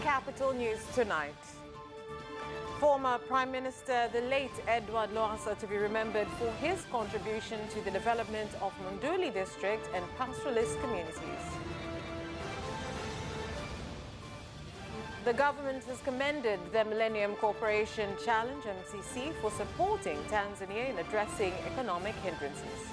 Capital News tonight. Former Prime Minister, the late Edward Lowassa, to be remembered for his contribution to the development of Monduli district and pastoralist communities. The government has commended the Millennium Corporation Challenge, MCC, for supporting Tanzania in addressing economic hindrances.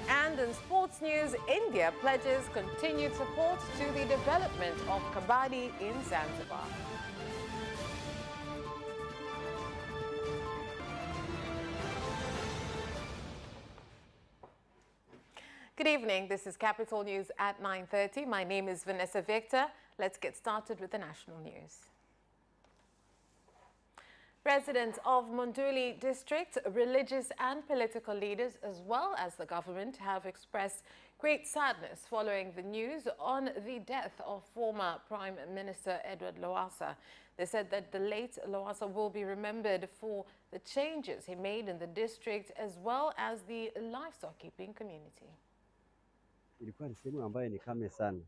And in sports news, India pledges continued support to the development of Kabaddi in Zanzibar. Good evening. This is Capital News at 9:30. My name is Vanessa Victor. Let's get started with the national news. Residents of Monduli district, religious and political leaders, as well as the government, have expressed great sadness following the news on the death of former Prime Minister Edward Lowassa. They said that the late Lowassa will be remembered for the changes he made in the district as well as the livestock keeping community. Ilikuwa ni sehemu ambayo ni kame sana,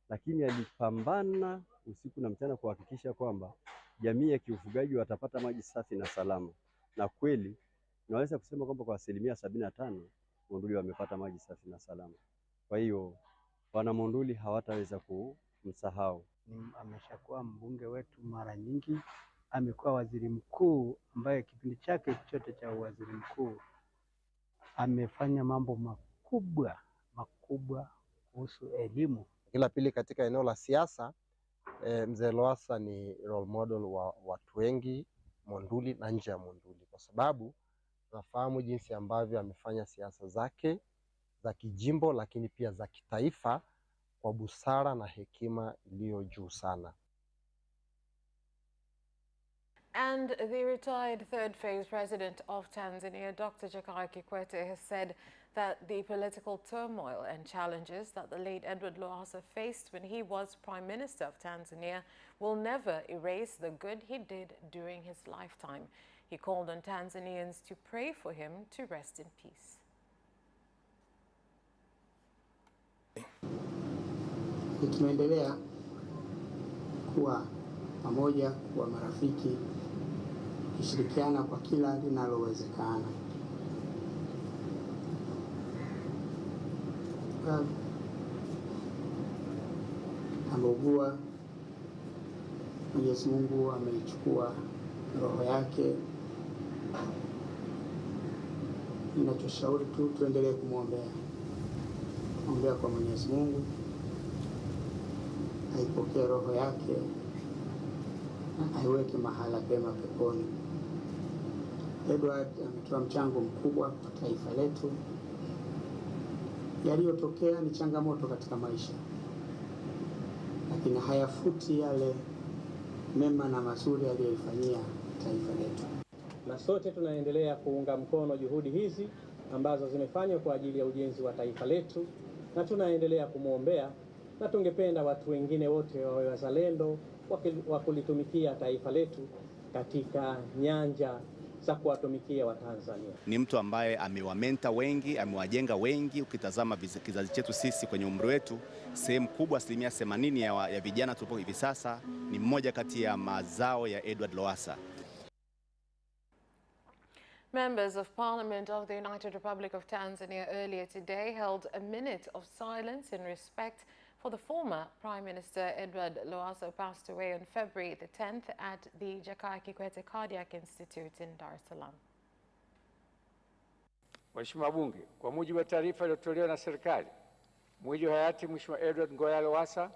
lakini alipambana usiku na mchana kuhakikisha kwamba jamii ya kiufugaji watapata maji safi na salama. Na kweli naweza kusema kwamba kwa 75% Monduli wamepata maji safi na salama. Kwa hiyo wana Monduli hawataweza kumsahau. Ameshakuwa mbunge wetu mara nyingi, amekuwa waziri mkuu ambaye kipindi chake chote cha waziri mkuu amefanya mambo makubwa kuhusu elimu. Ila pili, katika eneo la siasa, Mzee Lowassa ni role model wa watu wengi Monduli na nje ya Monduli, kwa sababu tunafahamu jinsi ambavyo amefanya siasa zake za kijimbo lakini pia za kitaifa kwa busara na hekima iliyo juu sana. And the retired third phase president of Tanzania, Dr. Jakaya Kikwete, has said that the political turmoil and challenges that the late Edward Lowassa faced when he was Prime Minister of Tanzania will never erase the good he did during his lifetime. He called on Tanzanians to pray for him to rest in peace. Tunaendelea kuwa pamoja, kuwa marafiki, kushirikiana kwa kila linalowezekana. Ameugua, Mwenyezi Mungu ameichukua roho yake. Ninachoshauri tu tuendelee kumwombea. Ombea kwa Mwenyezi Mungu aipokee roho yake na aiweke mahala pema peponi. Edward ametoa mchango mkubwa kwa taifa letu. Yaliyotokea ni changamoto katika maisha, lakini hayafuti yale mema na mazuri aliyofanyia taifa letu. Na sote tunaendelea kuunga mkono juhudi hizi ambazo zimefanywa kwa ajili ya ujenzi wa taifa letu, na tunaendelea kumwombea, na tungependa watu wengine wote wawe wazalendo wa kulitumikia taifa letu katika nyanja za kuwatumikia Watanzania. Ni mtu ambaye amewamenta wengi, amewajenga wengi. Ukitazama kizazi chetu sisi kwenye umri wetu, sehemu kubwa, 80% ya vijana tulipo hivi sasa, ni mmoja kati ya mazao ya Edward Lowassa. Members of Parliament of the United Republic of Tanzania earlier today held a minute of silence in respect for the former Prime Minister Edward Lowassa, who passed away on February the 10th at the Jakaya Kikwete Cardiac Institute in Dar es Salaam. Mheshimiwa Bunge, kwa mujibu wa taarifa iliyotolewa na serikali, mwili wa hayati Mheshimiwa Edward Ngoyai Lowassa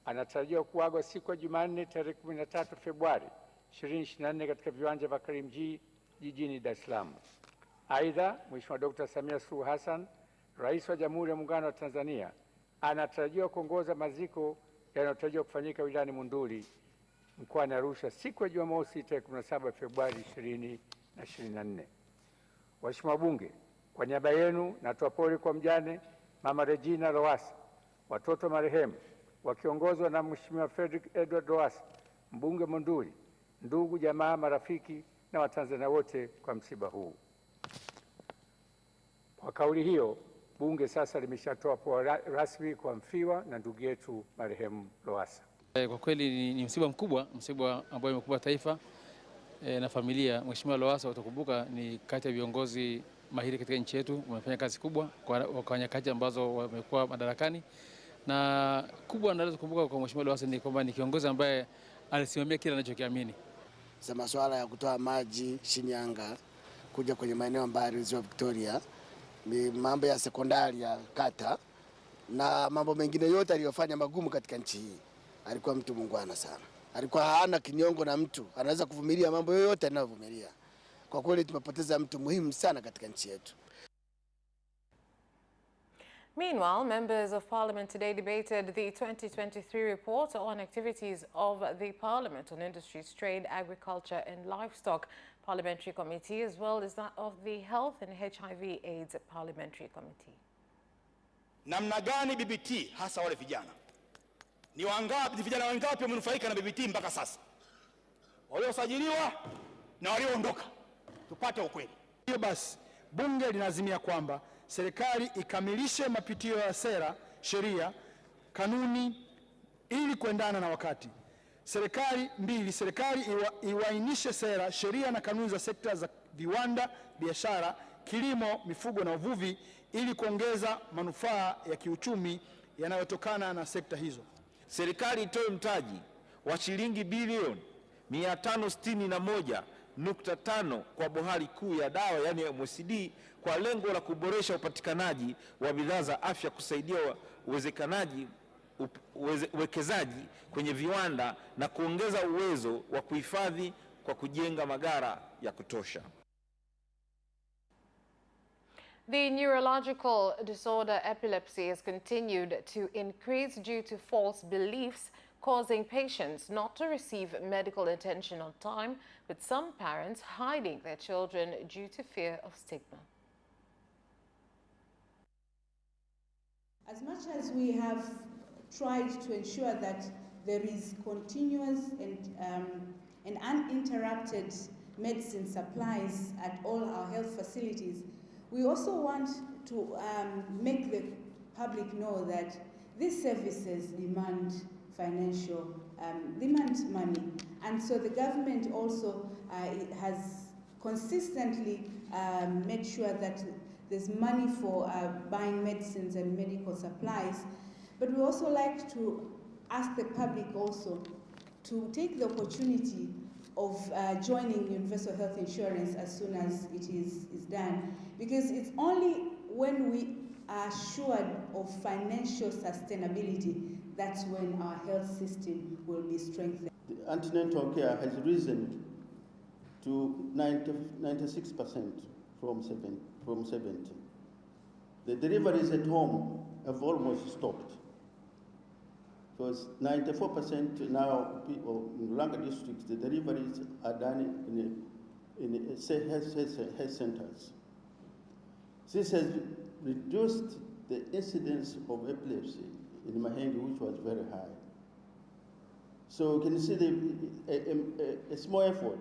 anatarajiwa kuagwa siku ya Jumanne tarehe 13 Februari 2024 katika viwanja vya Karimjee jijini Dar es Salaam. Aidha, Mheshimiwa Dr. Samia Suluhu Hassan, Rais wa Jamhuri ya Muungano wa Tanzania, anatarajiwa kuongoza maziko yanayotarajiwa kufanyika wilayani Monduli mkoani Arusha siku ya Jumamosi tarehe 17 Februari 2024. Waheshimiwa Bunge, kwa niaba yenu natoa pole kwa mjane Mama Regina Lowassa, watoto marehemu wakiongozwa na Mheshimiwa Frederick Edward Lowassa, mbunge Monduli, ndugu, jamaa, marafiki na Watanzania wote kwa msiba huu. Kwa kauli hiyo, Bunge sasa limeshatoa pole rasmi kwa mfiwa na ndugu yetu marehemu Lowassa. Kwa kweli ni msiba mkubwa, msiba ambao umekuba taifa na familia. Mheshimiwa Lowassa, utakumbuka, ni kati ya viongozi mahiri katika nchi yetu, wamefanya kazi kubwa kwa nyakati ambazo wamekuwa madarakani, na kubwa naweza kukumbuka kwa Mheshimiwa Lowassa ni kwamba ni kiongozi ambaye alisimamia kile anachokiamini. Za masuala ya kutoa maji Shinyanga kuja kwenye maeneo ambayo Ziwa Victoria, ni mambo ya sekondari ya kata na mambo mengine yote aliyofanya magumu katika nchi hii. Alikuwa mtu muungwana sana. Alikuwa hana kinyongo na mtu, anaweza kuvumilia mambo yoyote anayovumilia. Kwa kweli tumepoteza mtu muhimu sana katika nchi yetu. Meanwhile, members of Parliament today debated the 2023 report on activities of the Parliament on Industries, Trade, Agriculture and Livestock Parliamentary Committee, as well as that of the Health and HIV/AIDS Parliamentary Committee. Namna gani BBT hasa wale vijana? Ni wangapi vijana wangapi wamenufaika na BBT mpaka sasa? Waliosajiliwa na walioondoka. Tupate ukweli. Hiyo basi, bunge linazimia kwamba serikali ikamilishe mapitio ya sera, sheria, kanuni ili kuendana na wakati. Serikali iwainishe sera, sheria na kanuni za sekta za viwanda, biashara, kilimo, mifugo na uvuvi ili kuongeza manufaa ya kiuchumi yanayotokana na sekta hizo. Serikali itoe mtaji wa shilingi bilioni 561.5 kwa bohari kuu ya dawa yani MSD kwa lengo la kuboresha upatikanaji wa bidhaa za afya, kusaidia uwekezaji kwenye viwanda na kuongeza uwezo wa kuhifadhi kwa kujenga magara ya kutosha. The neurological disorder epilepsy has continued to increase due to false beliefs causing patients not to receive medical attention on time, with some parents hiding their children due to fear of stigma. As much as we have tried to ensure that there is continuous and uninterrupted medicine supplies at all our health facilities, we also want to make the public know that these services demand demand money, and so the government also has consistently made sure that there's money for buying medicines and medical supplies. But we also like to ask the public also to take the opportunity of joining universal health insurance as soon as it is done, because it's only when we are assured of financial sustainability that's when our health system will be strengthened. The antenatal care has risen to 96% from 70. The deliveries at home have almost stopped. Because 94% now people in Langa districts, the deliveries are done in health centers. This has reduced the incidence of epilepsy in Mahenge, which was very high. So you can see a small effort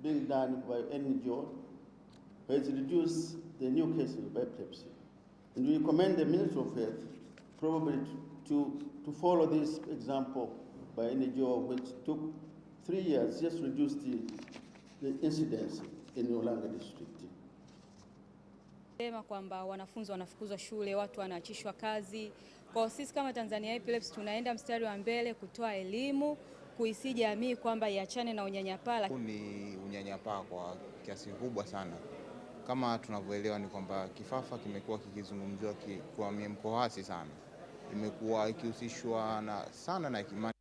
being done by NGO has reduced the new cases of epilepsy. And we commend the Ministry of Health probably to follow this example by NGO, which took 3 years, just reduced the incidence in Ulanga district. Sema kwamba wanafunzi wanafukuzwa shule, watu wanaachishwa kazi. Kwa sisi kama Tanzania Epilepsy tunaenda mstari wa mbele kutoa elimu, kuisi jamii kwamba iachane na unyanyapaa. Ni unyanyapaa kwa kiasi kikubwa sana. Kama tunavyoelewa ni kwamba kifafa kimekuwa kikizungumziwa kwa miemko hasi sana. Imekuwa ikihusishwa sana na imani.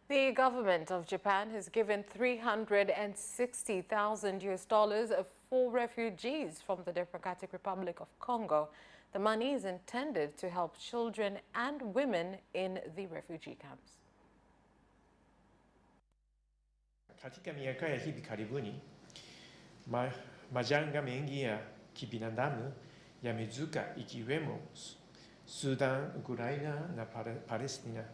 The government of Japan has given $360,000 for refugees from the Democratic Republic of Congo. The money is intended to help children and women in the refugee camps. Katika miaka ya hivi karibuni, majanga mengi ya kibinadamu yamezuka ikiwemo Sudan, Ukraina na Palestina.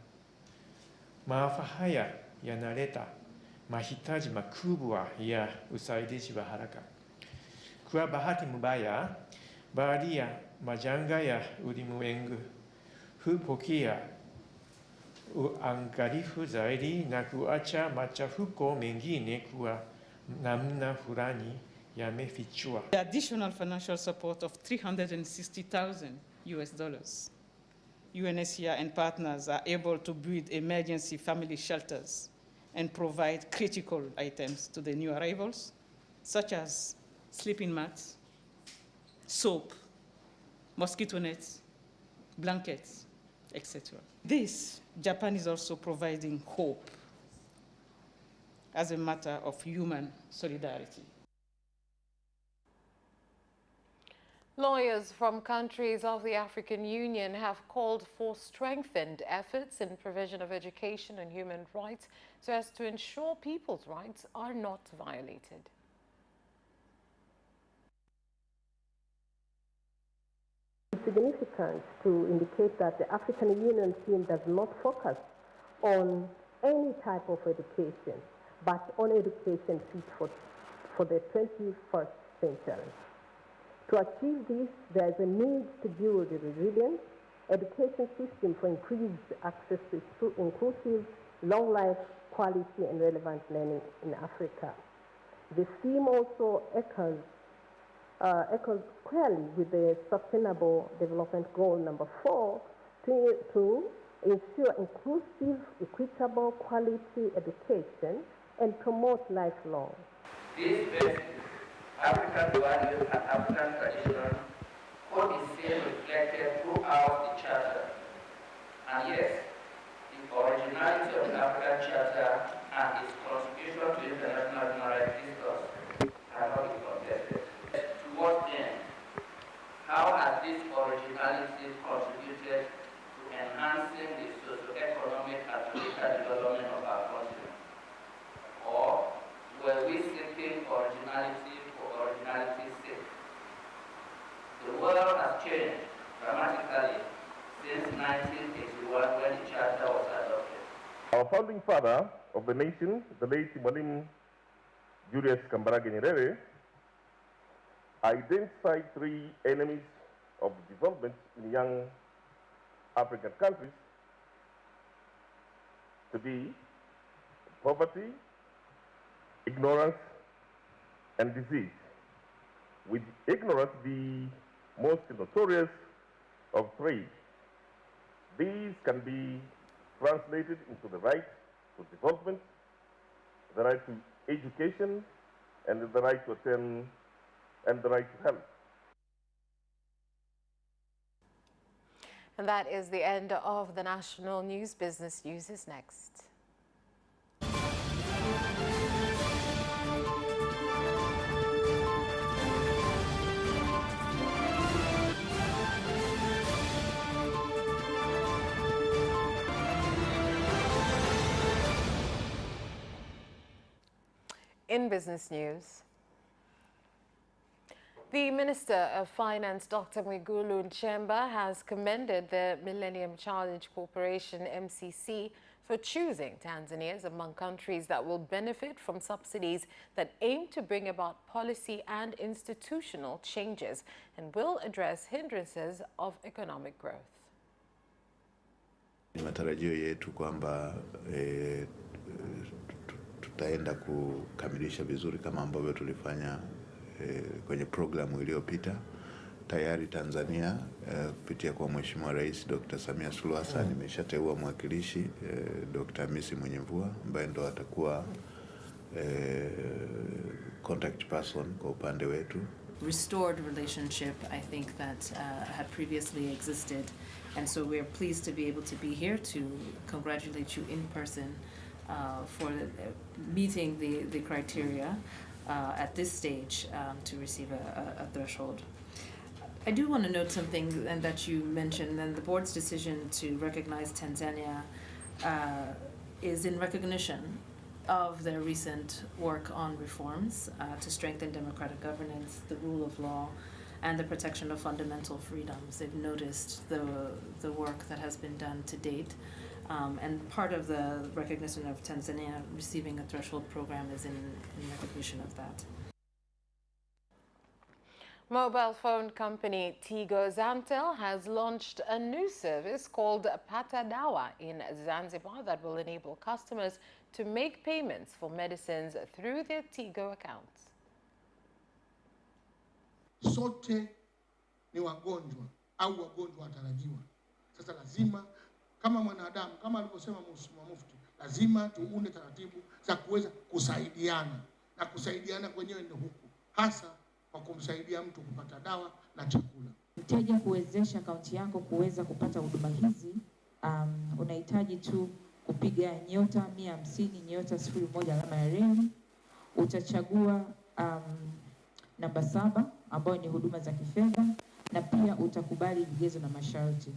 Maafa haya yanaleta mahitaji makubwa ya usaidizi wa haraka. Kwa bahati mbaya, baadhi ya majanga ya ulimwengu hupokea uangalifu zaidi na kuacha machafuko mengine kwa namna fulani yamefichwa. The additional financial support of $360,000 US. UNHCR and partners are able to build emergency family shelters and provide critical items to the new arrivals, such as sleeping mats, soap, mosquito nets, blankets, etc. This, Japan is also providing hope as a matter of human solidarity. Lawyers from countries of the African Union have called for strengthened efforts in provision of education and human rights so as to ensure people's rights are not violated. It's significant to indicate that the African Union team does not focus on any type of education, but on education fit for the 21st century. To achieve this, there is a need to build a resilient education system for increased access to inclusive, long-life, quality, and relevant learning in Africa. The theme also echoes clearly with the Sustainable Development Goal number 4 to ensure inclusive, equitable, quality education and promote lifelong. This African values and African tradition could be seen reflected throughout the Charter. And yes, the originality of the African Charter and its contribution to international human rights discourse cannot be contested. To what end? How has this originality contributed to enhancing the socio-economic and political development of our continent? Or were we seeking originality for originality's sake? The world has changed dramatically since 1981 when the Charter was adopted. Our founding father of the nation, the late Mwalimu Julius Kambarage Nyerere, identified 3 enemies of development in young African countries to be poverty, ignorance, and disease, with ignorance the most notorious of 3. These can be translated into the right to development, the right to education, and the right to attend, and the right to health. And that is the end of the national news. Business News is next. In business news, the Minister of Finance, Dr. Mwigulu Nchemba, has commended the Millennium Challenge Corporation, MCC, for choosing Tanzania as among countries that will benefit from subsidies that aim to bring about policy and institutional changes and will address hindrances of economic growth. Ni matarajio yetu kwamba tutaenda kukamilisha vizuri kama ambavyo tulifanya kwenye programu iliyopita. Tayari Tanzania kupitia kwa Mheshimiwa Rais Dr. Samia Suluhu Hassan imeshateua mwakilishi Dr. Hamisi Mwenyemvua ambaye ndo atakuwa contact person kwa upande wetu. Restored relationship, I think, that had previously existed, and so we are pleased to be able to be here to congratulate you in person for meeting the criteria at this stage to receive a threshold. I do want to note something and that you mentioned, and the board's decision to recognize Tanzania is in recognition of their recent work on reforms to strengthen democratic governance, the rule of law, and the protection of fundamental freedoms. They've noticed the work that has been done to date, and part of the recognition of Tanzania receiving a threshold program is in recognition of that. Mobile phone company Tigo Zantel has launched a new service called Pata Dawa in Zanzibar that will enable customers to make payments for medicines through their Tigo accounts. Sote ni wagonjwa au wagonjwa watarajiwa. Sasa lazima kama mwanadamu, kama alivyosema Mheshimiwa Mufti, lazima tuunde taratibu za kuweza kusaidiana, na kusaidiana kwenyewe ndio huku hasa kwa kumsaidia mtu kupata dawa na chakula. Mteja kuwezesha akaunti yako kuweza kupata huduma hizi, unahitaji tu kupiga *150*01 utachagua namba 7 ambayo ni huduma za kifedha, na pia utakubali vigezo na masharti.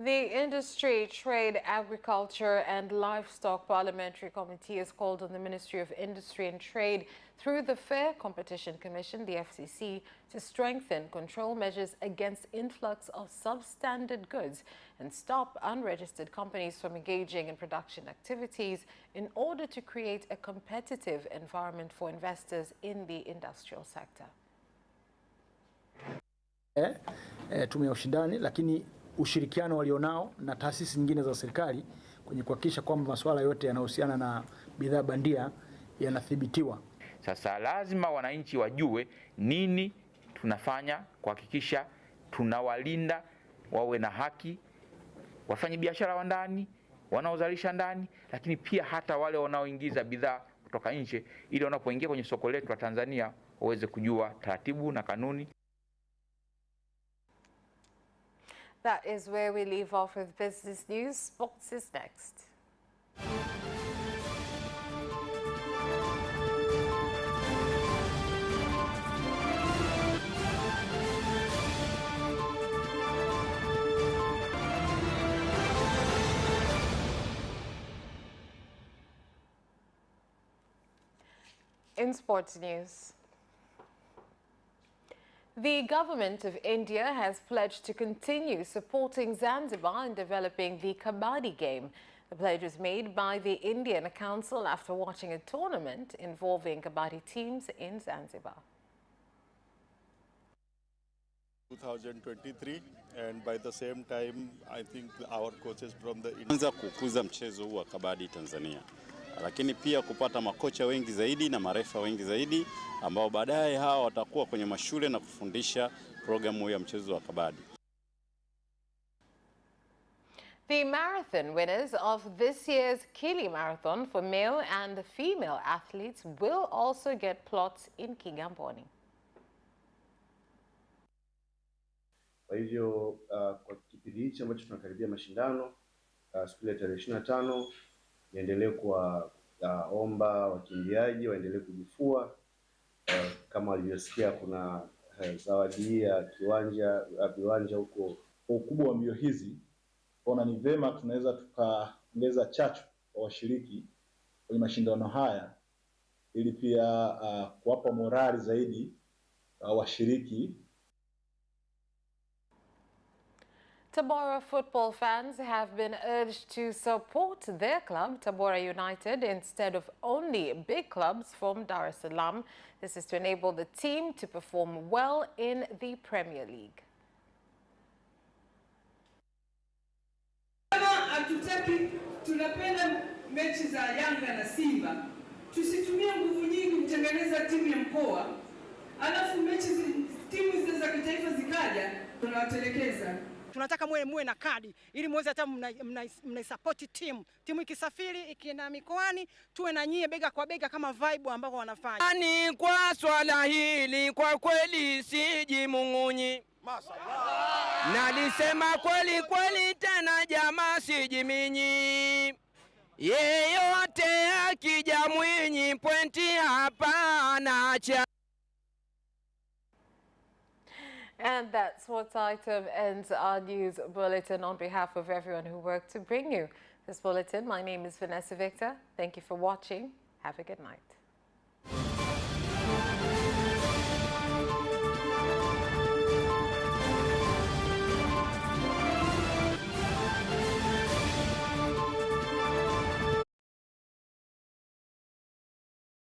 The Industry, Trade, Agriculture and Livestock Parliamentary Committee has called on the Ministry of Industry and Trade through the Fair Competition Commission, the FCC, to strengthen control measures against influx of substandard goods and stop unregistered companies from engaging in production activities in order to create a competitive environment for investors in the industrial sector. Tume ya ushindani, lakini ushirikiano walionao na taasisi nyingine za serikali kwenye kuhakikisha kwamba masuala yote yanayohusiana na bidhaa bandia yanathibitiwa. Sasa lazima wananchi wajue nini tunafanya kuhakikisha tunawalinda, wawe na haki, wafanye biashara wa ndani, wanaozalisha ndani, lakini pia hata wale wanaoingiza bidhaa kutoka nje, ili wanapoingia kwenye soko letu la Tanzania waweze kujua taratibu na kanuni. That is where we leave off with business news. Sports is next. In sports news, the government of India has pledged to continue supporting Zanzibar in developing the Kabaddi game. The pledge was made by the Indian Council after watching a tournament involving Kabaddi teams in Zanzibar. 2023, and by the same time I think our coaches from the India kukuza mchezo huu wa kabadi Tanzania, lakini pia kupata makocha wengi zaidi na marefa wengi zaidi ambao baadaye hawa watakuwa kwenye mashule na kufundisha programu ya mchezo wa kabadi. The marathon winners of this year's Kili Marathon for male and female athletes will also get plots in Kigamboni. Kwa hivyo kwa kipindi hichi ambacho tunakaribia mashindano siku ya tarehe 25, niendelee kuwaomba wakimbiaji waendelee kujifua. Kama walivyosikia kuna zawadi ya viwanja huko. Ukubwa wa mbio hizi ona ni vema tunaweza tukaongeza chachu kwa washiriki kwenye mashindano haya ili pia kuwapa morali zaidi washiriki. Tabora football fans have been urged to support their club, Tabora United, instead of only big clubs from Dar es Salaam. This is to enable the team to perform well in the Premier League. Hatutaki, tunapenda mechi za Yanga na Simba. Tusitumie nguvu nyingi kutengeneza timu ya mkoa. Alafu timu za kitaifa zikaja, tunawatelekeza. Tunataka muwe na kadi ili muweze hata mnaisupport timu ikisafiri ikienda mikoani, tuwe na nyie bega kwa bega kama vibe ambao wanafanya. Ni kwa swala hili kwa kweli sijimung'unyi. Nalisema kweli kweli tena jamaa sijiminyi. Yeyote akija Mwinyi pointi hapa naacha. And that sports item ends our news bulletin. On behalf of everyone who worked to bring you this bulletin, my name is Vanessa Victor. Thank you for watching. Have a good night.